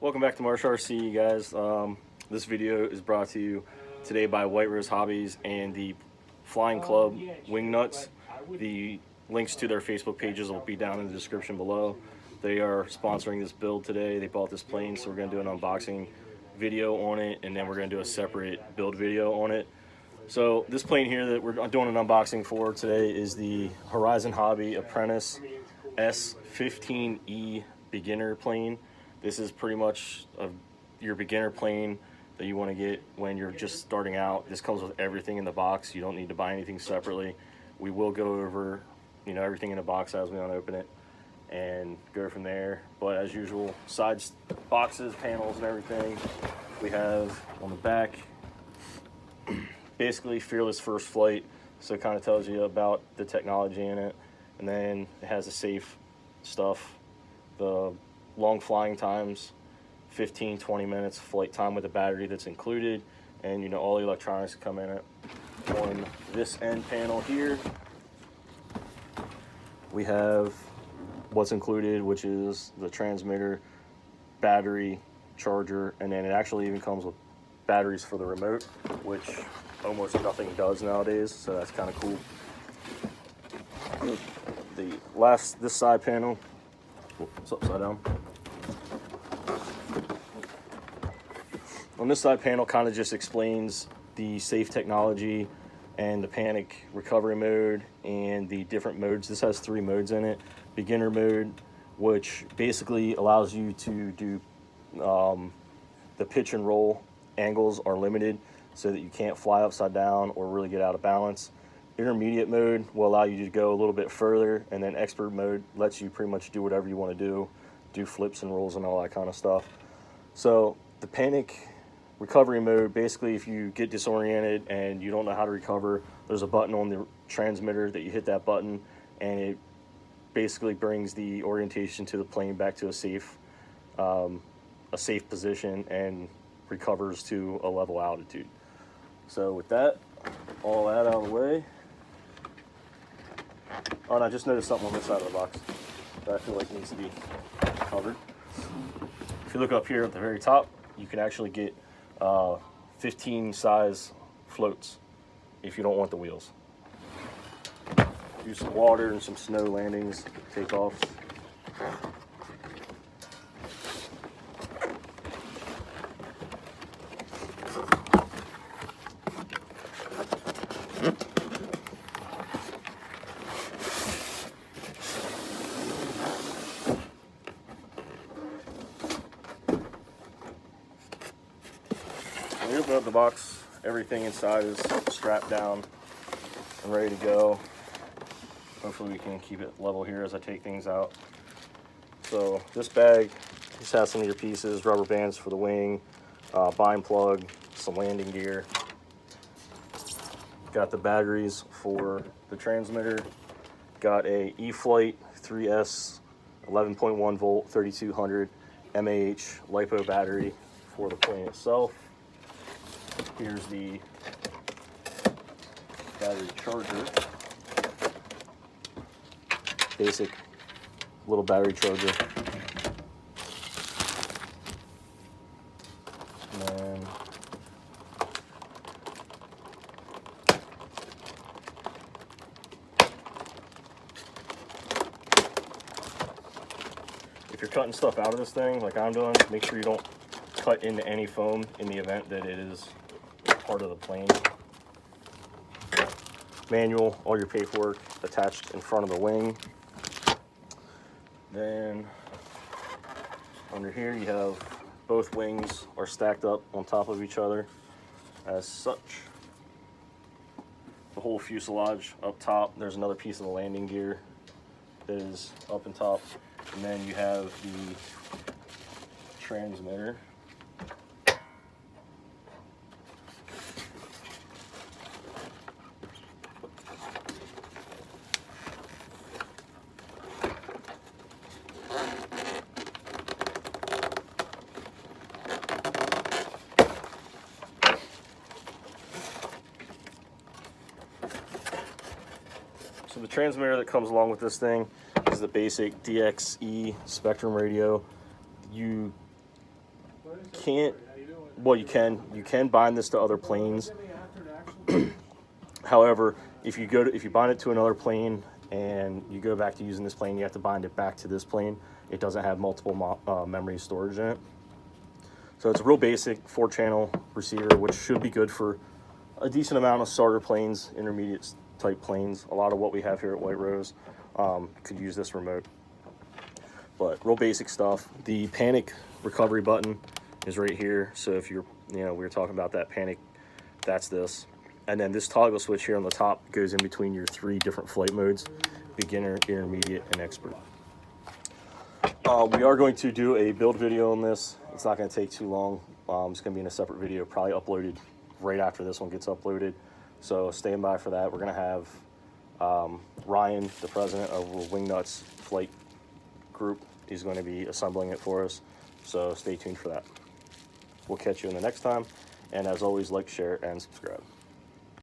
Welcome back to Marsh RC, guys. This video is brought to you today by White Rose Hobbies and the Flying Club Wing Nuts. The links to their Facebook pages will be down in the description below. They are sponsoring this build today. They bought this plane, so we're going to do an unboxing video on it, and then we're going to do a separate build video on it. So this plane here that we're doing an unboxing for today is the Horizon Hobby Apprentice S 15E beginner plane. This is pretty much your beginner plane that you want to get when you're just starting out. This comes with everything in the box. You don't need to buy anything separately. We will go over, everything in the box as we unopen it and go from there. But as usual, sides, boxes, panels, and everything. We have on the back basically fearless first flight, so it kind of tells you about the technology in it. And then it has the safe stuff, the long flying times, 15-20 minutes flight time with the battery that's included, and all the electronics come in it. On this end panel here, we have what's included, which is the transmitter, battery, charger, and then it actually even comes with batteries for the remote, which almost nothing does nowadays, so that's kind of cool. This side panel, it's upside down. On this side panel kind of just explains the safe technology and the panic recovery mode and the different modes. This has 3 modes in it. Beginner mode, which basically allows you to do the pitch and roll angles are limited so that you can't fly upside down or really get out of balance. Intermediate mode will allow you to go a little bit further, and then expert mode lets you pretty much do whatever you want to do flips and rolls and all that kind of stuff. So the panic recovery mode, basically if you get disoriented and you don't know how to recover, there's a button on the transmitter that you hit that button, and it basically brings the orientation to the plane back to a safe position and recovers to a level altitude. So with that, all that out of the way. Oh, and I just noticed something on this side of the box that I feel like needs to be covered. If you look up here at the very top, you can actually get 15 size floats if you don't want the wheels. Do some water and some snow landings, takeoffs. When you open up the box, everything inside is strapped down and ready to go. Hopefully we can keep it level here as I take things out. So this bag just has some of your pieces, rubber bands for the wing, bind plug, some landing gear. Got the batteries for the transmitter. Got a E-Flight 3S 11.1 volt 3200 mAh LiPo battery for the plane itself. Here's the battery charger. Basic little battery charger. And then if you're cutting stuff out of this thing like I'm doing, make sure you don't cut into any foam in the event that it is part of the plane. Manual, all your paperwork attached in front of the wing. Then under here you have both wings are stacked up on top of each other as such. The whole fuselage up top, there's another piece of the landing gear that is up on top, and then you have the transmitter. So the transmitter that comes along with this thing is the basic DXE Spectrum radio. You can't, well, you can bind this to other planes. However, if you bind it to another plane and you go back to using this plane, you have to bind it back to this plane. It doesn't have multiple memory storage in it. So it's a real basic 4-channel receiver, which should be good for a decent amount of starter planes, intermediate type planes. A lot of what we have here at White Rose could use this remote. But real basic stuff. The panic recovery button is right here. So if you're, we were talking about that panic, that's this. And then this toggle switch here on the top goes in between your 3 different flight modes: beginner, intermediate, and expert. We are going to do a build video on this. It's not going to take too long. It's going to be in a separate video, probably uploaded right after this one gets uploaded. So stand by for that. We're going to have Ryan, the president of Wingnuts Flight Group. He's going to be assembling it for us. So stay tuned for that. We'll catch you in the next time. And as always, like, share, and subscribe.